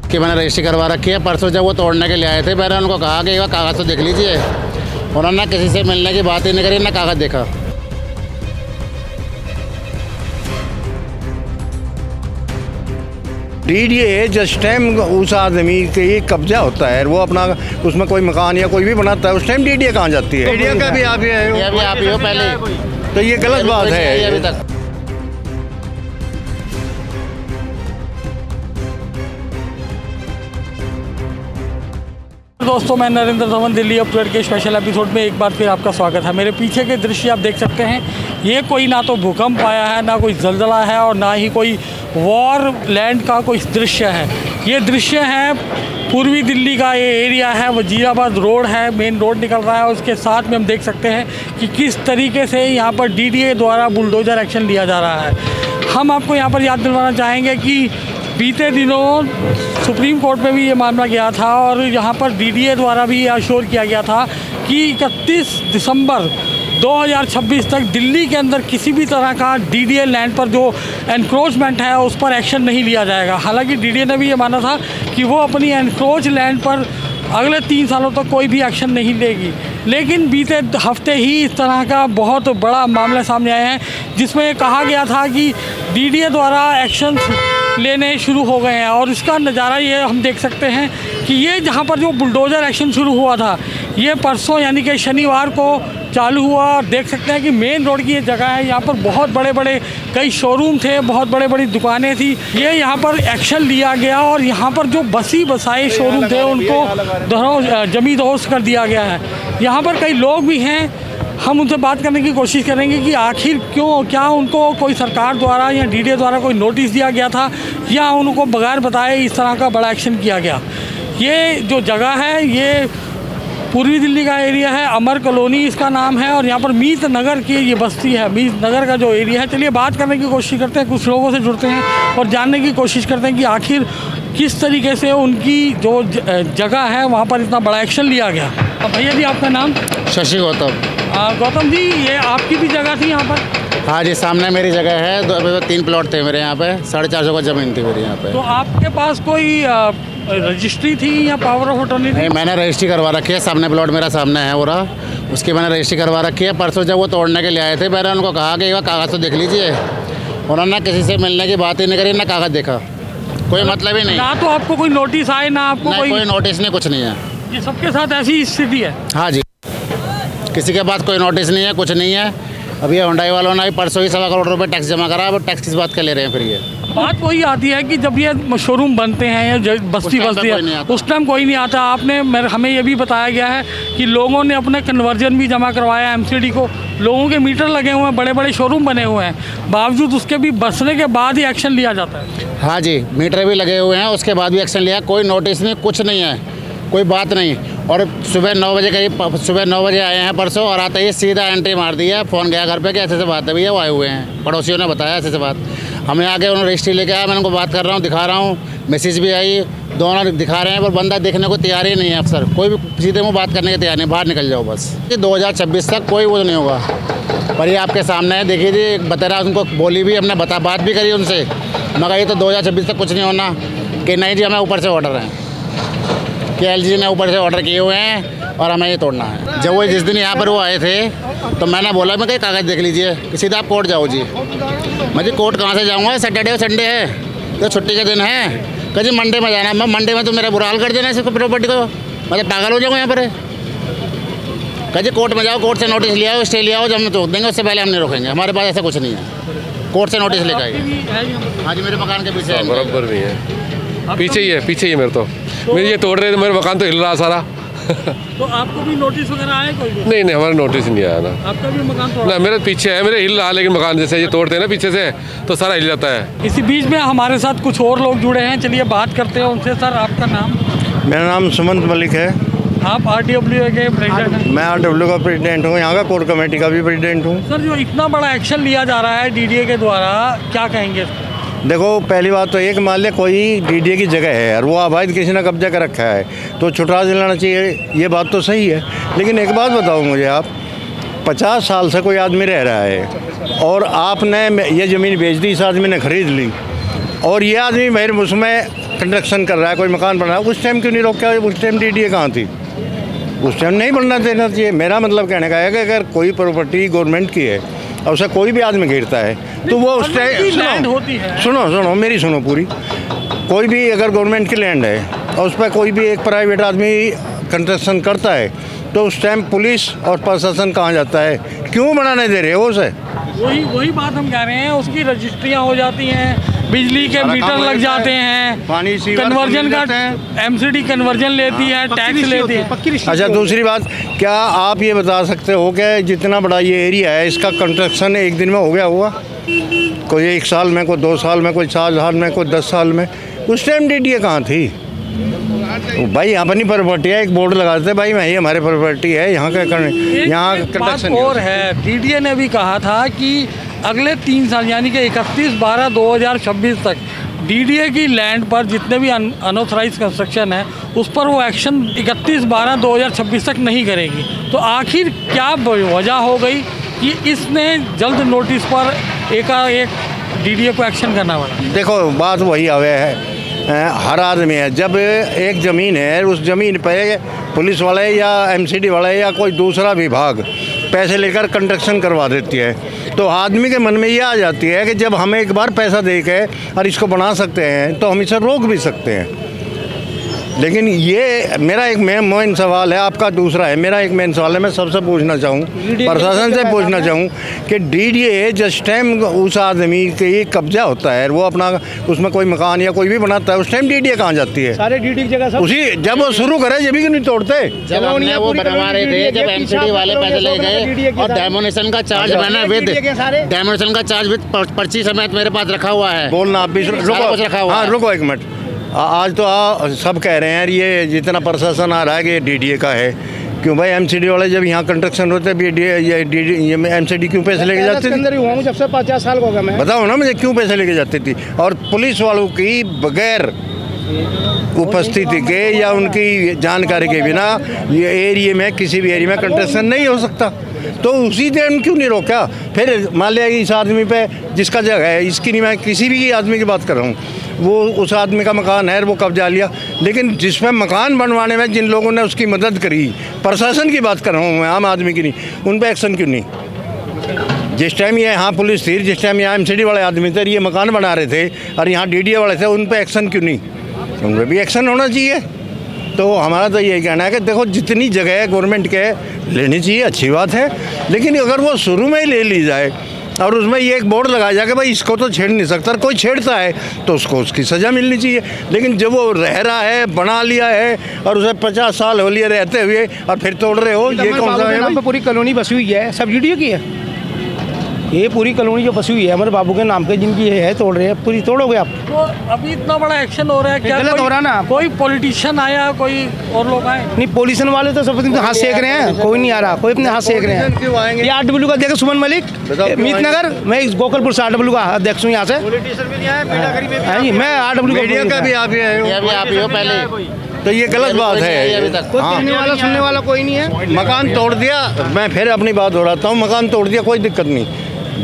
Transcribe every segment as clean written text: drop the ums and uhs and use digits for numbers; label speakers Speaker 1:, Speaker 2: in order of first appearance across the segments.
Speaker 1: कि मैंने रजिस्ट्री करवा रखी है। परसों जब वो तोड़ने के लिए आए थे, मैंने उनको कहा कि वह कागज़ तो देख लीजिए। उन्होंने किसी से मिलने की बात ही नहीं करी, ना कागज़ देखा।
Speaker 2: डीडीए जिस टाइम उस आदमी के कब्जा होता है, वो अपना उसमें कोई मकान या कोई भी बनाता है, उस टाइम डीडीए कहाँ जाती है? डीडीए का भी आप ही हो
Speaker 1: पहले,
Speaker 2: तो ये गलत बात है
Speaker 1: अभी तक।
Speaker 3: दोस्तों, मैं नरेंद्र धवन, दिल्ली अपडेट के स्पेशल एपिसोड में एक बार फिर आपका स्वागत है। मेरे पीछे के दृश्य आप देख सकते हैं। ये कोई ना तो भूकंप आया है, ना कोई जलजला है, और ना ही कोई वॉर लैंड का कोई दृश्य है। ये दृश्य है पूर्वी दिल्ली का, ये एरिया है, वजीराबाद रोड है, मेन रोड निकल रहा है। उसके साथ में हम देख सकते हैं कि किस तरीके से यहाँ पर डीडीए द्वारा बुलडोज़र एक्शन लिया जा रहा है। हम आपको यहाँ पर याद दिलवाना चाहेंगे कि बीते दिनों सुप्रीम कोर्ट में भी ये मामला गया था, और यहाँ पर डीडीए द्वारा भी अश्योर किया गया था कि 31 दिसंबर 2026 तक दिल्ली के अंदर किसी भी तरह का डीडीए लैंड पर जो एनक्रोचमेंट है उस पर एक्शन नहीं लिया जाएगा। हालांकि डीडीए ने भी ये माना था कि वो अपनी एनक्रोच लैंड पर अगले 3 सालों तक कोई भी एक्शन नहीं लेगी। लेकिन बीते हफ्ते ही इस तरह का बहुत बड़ा मामला सामने आया है, जिसमें कहा गया था कि डीडीए द्वारा एक्शन लेने शुरू हो गए हैं। और इसका नज़ारा ये हम देख सकते हैं कि ये जहाँ पर जो बुलडोज़र एक्शन शुरू हुआ था, ये परसों यानी कि शनिवार को चालू हुआ। और देख सकते हैं कि मेन रोड की ये जगह है, यहाँ पर बहुत बड़े बड़े कई शोरूम थे, बहुत बड़ी बड़ी दुकानें थी। ये यहाँ पर एक्शन लिया गया, और यहाँ पर जो बसी बसाए शोरूम थे उनको जमी दोस्त कर दिया गया है। यहाँ पर कई लोग भी हैं, हम उनसे बात करने की कोशिश करेंगे कि आखिर क्या उनको कोई सरकार द्वारा या डीडीए द्वारा कोई नोटिस दिया गया था, या उनको बगैर बताए इस तरह का बड़ा एक्शन किया गया। ये जो जगह है, ये पूर्वी दिल्ली का एरिया है, अमर कॉलोनी इसका नाम है, और यहाँ पर मीत नगर की ये बस्ती है, मीत नगर का जो एरिया है। चलिए बात करने की कोशिश करते हैं, कुछ लोगों से जुड़ते हैं और जानने की कोशिश करते हैं कि आखिर किस तरीके से उनकी जो जगह है वहाँ पर इतना बड़ा एक्शन लिया गया। भैया जी, आपका नाम?
Speaker 1: शशि गौतम।
Speaker 3: गौतम जी, ये आपकी भी जगह थी यहाँ पर?
Speaker 1: हाँ जी, सामने मेरी जगह है। 3 प्लॉट थे मेरे यहाँ पे, 450 का ज़मीन थी मेरी यहाँ पे।
Speaker 3: तो आपके पास कोई रजिस्ट्री थी या पावर ऑफ अटॉर्नी थी?
Speaker 1: नहीं, मैंने रजिस्ट्री करवा रखी है। सामने प्लॉट मेरा सामने है पूरा, उसकी मैंने रजिस्ट्री करवा रखी है। परसों जब वो तोड़ने के लिए आए थे, मैंने उनको कहा कि वह कागज़ तो देख लीजिए। उन्होंने किसी से मिलने की बात ही नहीं करी, ना कागज़ देखा। कोई मतलब ही नहीं।
Speaker 3: ना तो आपको कोई नोटिस आए, ना आपको
Speaker 1: कोई नोटिस नहीं, कुछ नहीं है।
Speaker 3: ये सबके साथ ऐसी स्थिति है?
Speaker 1: हाँ जी, किसी के पास कोई नोटिस नहीं है, कुछ नहीं है। अभी हुंडई वालों ने परसों ही 1.25 करोड़ रुपए टैक्स जमा करा। अब टैक्स किस बात का ले रहे हैं फिर? ये
Speaker 3: बात वही आती है कि जब ये शोरूम बनते हैं या बस्ती बस्ती है, उस टाइम कोई नहीं आता। आपने हमें ये भी बताया गया है कि लोगों ने अपने कन्वर्जन भी जमा करवाया एमसीडी को, लोगों के मीटर लगे हुए हैं, बड़े बड़े शोरूम बने हुए हैं, बावजूद उसके भी बसने के बाद ही एक्शन लिया जाता है।
Speaker 1: हाँ जी, मीटर भी लगे हुए हैं, उसके बाद भी एक्शन लिया। कोई नोटिस नहीं, कुछ नहीं है, कोई बात नहीं। और सुबह 9 बजे करीब, सुबह 9 बजे आए हैं परसों, और आते ही सीधा एंट्री मार दी है। फ़ोन गया घर पे कि ऐसे से बात है भैया, वो आए हुए हैं। पड़ोसियों ने बताया ऐसे से बात। हमने आके उन्होंने रजिस्ट्री लेके आया, मैंने उनको बात कर रहा हूँ, दिखा रहा हूँ, मैसेज भी आई, दोनों दिखा रहे हैं, पर बंदा देखने को तैयार ही नहीं है। अफसर कोई भी सीधे मुँह बात करने के तैयार नहीं, बाहर निकल जाओ बस। 2026 तक कोई वो नहीं होगा, पर ये आपके सामने है। देखिए जी, बता रहा, उनको बोली भी हमने, बात भी करी उनसे, मगर ये तो 2026 तक कुछ नहीं होना। कि नहीं जी, हमें ऊपर से ऑर्डर हैं, कि एलजी ने ऊपर से ऑर्डर किए हुए हैं और हमें ये तोड़ना है। जब वो जिस दिन यहाँ पर वो आए थे, तो मैंने बोला मैं कहीं कागज़ देख लीजिए, कि सीधा आप कोर्ट जाओ जी। मैं जी कोर्ट कहाँ से जाऊँगा, सैटरडे और संडे है, तो छुट्टी के दिन है। कह जी मंडे में जाना। मैं मंडे में तो मेरा बुरा हाल कर देना इसको, प्रॉपर्टी को, मैं तो पागल हो जाऊँगा यहाँ पर। कह जी कोर्ट में जाओ, कोर्ट से नोटिस लिया आओ, स्टे लिया आओ, जब हम रोक देंगे, उससे पहले हम नहीं रोकेंगे। हमारे पास ऐसा कुछ नहीं है, कोर्ट से नोटिस लेकर आइए। हाँ जी, मेरे मकान के पीछे
Speaker 4: बराबर भी है, पीछे ही है मेरे। तो मेरे ये तोड़ रहे थे, मेरा मकान तो हिल रहा सारा।
Speaker 3: तो आपको भी नोटिस वगैरह आया कोई?
Speaker 4: नहीं, हमारा नोटिस नहीं आया ना।
Speaker 3: आपका भी मकान तोड़ा?
Speaker 4: ना, मेरे पीछे है, मेरे हिल रहा, लेकिन मकान जैसे ये तोड़ते हैं ना पीछे से, तो सारा हिल जाता है।
Speaker 3: इसी बीच में हमारे साथ कुछ और लोग जुड़े हैं, चलिए बात करते हैं उनसे। सर, आपका नाम?
Speaker 2: मेरा नाम सुमंत मलिक है।
Speaker 3: आप आरडब्ल्यू के प्रेसिडेंट हैं?
Speaker 2: मैं आरडब्ल्यू का प्रेसिडेंट हूँ, यहाँ का कोर कमेटी का भी प्रेसिडेंट हूँ।
Speaker 3: सर, जो इतना बड़ा एक्शन लिया जा रहा है डीडीए के द्वारा, क्या कहेंगे?
Speaker 2: देखो, पहली बात तो एक मान लिया कोई डीडीए की जगह है और वो अवैध किसी ने कब्जा कर रखा है, तो छुटवा दिलाना चाहिए, ये बात तो सही है। लेकिन एक बात बताओ मुझे, आप 50 साल से कोई आदमी रह रहा है और आपने ये ज़मीन बेच दी, इस आदमी ने ख़रीद ली, और ये आदमी मेरे उसमें कंस्ट्रक्शन कर रहा है, कोई मकान बन रहा है, उस टाइम क्यों नहीं रोका? उस टाइम डीडीए कहाँ थी? उस टाइम नहीं बनना देना चाहिए। मेरा मतलब कहने का है कि अगर कोई प्रॉपर्टी गवर्नमेंट की है और उसे कोई भी आदमी घेरता है तो वो उस टाइम सुनो मेरी सुनो पूरी। कोई भी अगर गवर्नमेंट की लैंड है और उस पर कोई भी एक प्राइवेट आदमी कंस्ट्रक्शन करता है तो उस टाइम पुलिस और प्रशासन कहाँ जाता है? क्यों बनाने दे रहे हो उसे?
Speaker 3: वही बात हम कह रहे हैं। उसकी रजिस्ट्रियाँ हो जाती हैं, बिजली के मीटर लग जाते हैं,
Speaker 2: पानी
Speaker 3: कन्वर्जन का एमसीडी कन्वर्जन लेती है, टैक्स लेती है।
Speaker 2: अच्छा, दूसरी बात, क्या आप ये बता सकते हो कि जितना बड़ा ये एरिया है इसका कंस्ट्रक्शन एक दिन में हो गया होगा? कोई 1 साल में, कोई 2 साल में, कोई 4 साल में, कोई 10 साल में? उस टाइम डीडीए कहाँ थी? भाई अपनी प्रॉपर्टी है, एक बोर्ड लगाते भाई मैं, ये हमारे प्रॉपर्टी है, यहाँ का यहाँ कंस्ट्रक्शन
Speaker 3: और है। डीडीए ने भी कहा था कि अगले 3 साल यानी कि 31/12/2026 तक डीडीए की लैंड पर जितने भी अनऑथराइज कंस्ट्रक्शन है उस पर वो एक्शन 31/12/2026 तक नहीं करेगी। तो आखिर क्या वजह हो गई कि इसने जल्द नोटिस पर एकाएक डीडीए को एक्शन करना पड़ा?
Speaker 2: देखो, बात वही आवे है, हर आदमी है, जब एक ज़मीन है उस ज़मीन पे पुलिस वाले या एमसीडी वाले या कोई दूसरा विभाग पैसे लेकर कंस्ट्रक्शन करवा देती है तो आदमी के मन में ये आ जाती है कि जब हम एक बार पैसा दे के और इसको बना सकते हैं तो हम इसे रोक भी सकते हैं। लेकिन ये मेरा एक मेन सवाल है, आपका दूसरा है। मेरा एक मेन सवाल है, मैं सबसे पूछना चाहूँ, प्रशासन से पूछना चाहूँ कि डीडीए जिस टाइम उस आदमी के कब्जा होता है, वो अपना उसमें कोई मकान या कोई भी बनाता है, उस टाइम डीडीए कहाँ जाती है?
Speaker 5: सारे डीडी की जगह
Speaker 2: उसी जब वो शुरू करे जब भी क्यों नहीं तोड़ते?
Speaker 1: जब हमने वो बनवा रहे थे, जब एमसीडी वाले पैसे ले गए और डेमोनेशन का चार्ज बना विद डेमोनेशन का चार्ज विद पर्ची समेत मेरे पास रखा हुआ है।
Speaker 2: बोलना आप भी रुको, हाँ रुको 1 मिनट। आज तो सब कह रहे हैं ये जितना प्रशासन आ रहा है कि डीडीए का है, क्यों भाई? एमसीडी वाले जब यहाँ कंस्ट्रक्शन होते हैं एमसीडी क्यों पैसे लेके जाते थे?
Speaker 5: जब से 50 साल हो गया मैं,
Speaker 2: बताओ ना मुझे, क्यों पैसे लेके जाती थी? और पुलिस वालों की बगैर उपस्थिति के या उनकी जानकारी के बिना ये एरिया में किसी भी एरिया में कंस्ट्रक्शन नहीं हो सकता। तो उसी दिन क्यों नहीं रोका? फिर मान लिया कि इस आदमी पे जिसका जगह है, इसकी नहीं, मैं किसी भी आदमी की बात कर रहा हूँ, वो उस आदमी का मकान है, वो कब्जा लिया, लेकिन जिसमें मकान बनवाने में जिन लोगों ने उसकी मदद करी, प्रशासन की बात कर रहा हूँ मैं, आम आदमी की नहीं, उन पर एक्शन क्यों नहीं? जिस टाइम ये यहाँ पुलिस थी, जिस टाइम यहाँ एमसीडी वाले आदमी थे, ये मकान बना रहे थे और यहाँ डीडीए वाले थे, उन पर एक्शन क्यों नहीं? उन पर भी एक्शन होना चाहिए। तो हमारा तो यही कहना है कि देखो, जितनी जगह है गवर्नमेंट के लेनी चाहिए, अच्छी बात है, लेकिन अगर वो शुरू में ही ले ली जाए और उसमें ये एक बोर्ड लगाया जाए कि भाई इसको तो छेड़ नहीं सकता, कोई छेड़ता है तो उसको उसकी सज़ा मिलनी चाहिए। लेकिन जब वो रह रहा है, बना लिया है और उसे 50 साल हो लिए रहते हुए और फिर तोड़ रहे हो, ये कौन सा है?
Speaker 5: पूरी कॉलोनी बसी हुई है, सब डीडीए की है। ये पूरी कॉलोनी जो बसी हुई है हमारे बाबू के नाम पे, जिनकी है तोड़ रहे हैं, पूरी तोड़ोगे आप?
Speaker 3: तो अभी इतना बड़ा एक्शन हो रहा है, क्या
Speaker 5: गलत हो रहा है ना?
Speaker 3: कोई पॉलिटिशियन आया, कोई और लोग आए?
Speaker 5: नहीं, पॉलिटिशियन वाले तो सब अपने हाथ सेक रहे हैं, कोई नहीं आ रहा, कोई अपने हाथ सेक रहे हैं। ये 8W का देखो, सुमन मलिक, मीतनगर, मैं गोकुलपुर से 8W का अध्यक्ष हूँ यहाँ से। मैं 8W
Speaker 2: का भी आप ही हो पहले, तो ये गलत बात है।
Speaker 5: कोई कहने वाला सुनने वाला कोई नहीं है।
Speaker 2: मकान तोड़ दिया, मैं फिर अपनी बात दोहराता हूँ, मकान तोड़ दिया, कोई दिक्कत नहीं,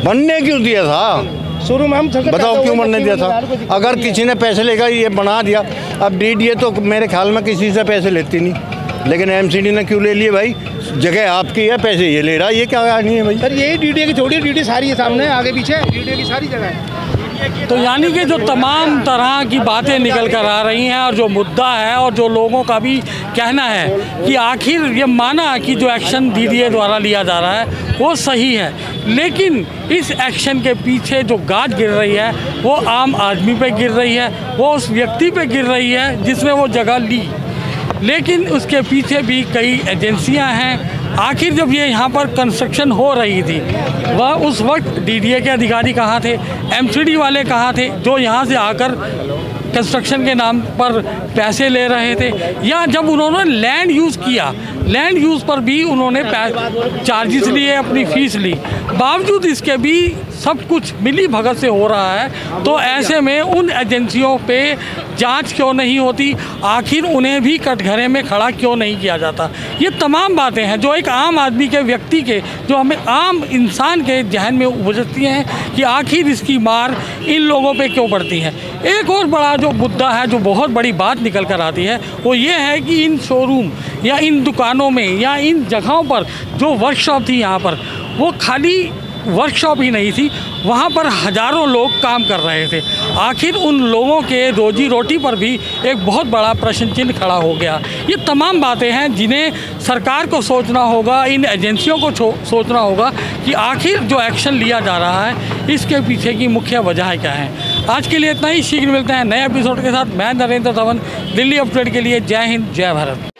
Speaker 2: बनने क्यों दिया था?
Speaker 5: शुरू में हम
Speaker 2: बताओ क्यों बनने दिया था? अगर किसी ने पैसे लेकर ये बना दिया, अब डीडीए तो मेरे ख्याल में किसी से पैसे लेती नहीं, लेकिन एमसीडी ने क्यों ले लिए? भाई जगह आपकी है, पैसे ये ले रहा है, ये क्या कहानी है भाई?
Speaker 5: सर यही डीडीए की छोड़ी, डीडीए सारी है सामने, आगे पीछे डीडीए की सारी जगह है।
Speaker 3: तो यानी कि जो तमाम तरह की बातें निकल कर आ रही हैं और जो मुद्दा है और जो लोगों का भी कहना है कि आखिर ये माना कि जो एक्शन डीडीए द्वारा लिया जा रहा है वो सही है, लेकिन इस एक्शन के पीछे जो गाज गिर रही है वो आम आदमी पे गिर रही है, वो उस व्यक्ति पे गिर रही है जिसने वो जगह ली। लेकिन उसके पीछे भी कई एजेंसियां हैं। आखिर जब ये यहाँ पर कंस्ट्रक्शन हो रही थी, वह उस वक्त डीडीए के अधिकारी कहाँ थे, एमसीडी वाले कहाँ थे जो यहाँ से आकर कंस्ट्रक्शन के नाम पर पैसे ले रहे थे? या जब उन्होंने लैंड यूज़ किया, लैंड यूज़ पर भी उन्होंने चार्जेस लिए, अपनी फ़ीस ली, बावजूद इसके भी सब कुछ मिली भगत से हो रहा है, तो ऐसे में उन एजेंसियों पे जांच क्यों नहीं होती, आखिर उन्हें भी कटघरे में खड़ा क्यों नहीं किया जाता। ये तमाम बातें हैं जो एक आम आदमी के, व्यक्ति के, जो हमें आम इंसान के जहन में उपजती हैं कि आखिर इसकी मार इन लोगों पे क्यों पड़ती है। एक और बड़ा जो मुद्दा है, जो बहुत बड़ी बात निकल कर आती है, वो ये है कि इन शोरूम या इन दुकानों में या इन जगहों पर जो वर्कशॉप थी यहाँ पर, वो खाली वर्कशॉप ही नहीं थी, वहाँ पर हज़ारों लोग काम कर रहे थे। आखिर उन लोगों के रोजी रोटी पर भी एक बहुत बड़ा प्रश्न चिन्ह खड़ा हो गया। ये तमाम बातें हैं जिन्हें सरकार को सोचना होगा, इन एजेंसियों को सोचना होगा कि आखिर जो एक्शन लिया जा रहा है इसके पीछे की मुख्य वजह क्या है। आज के लिए इतना ही, शीघ्र मिलते हैं नए एपिसोड के साथ। मैं नरेंद्र धवन, दिल्ली अपडेट के लिए। जय हिंद, जय भारत।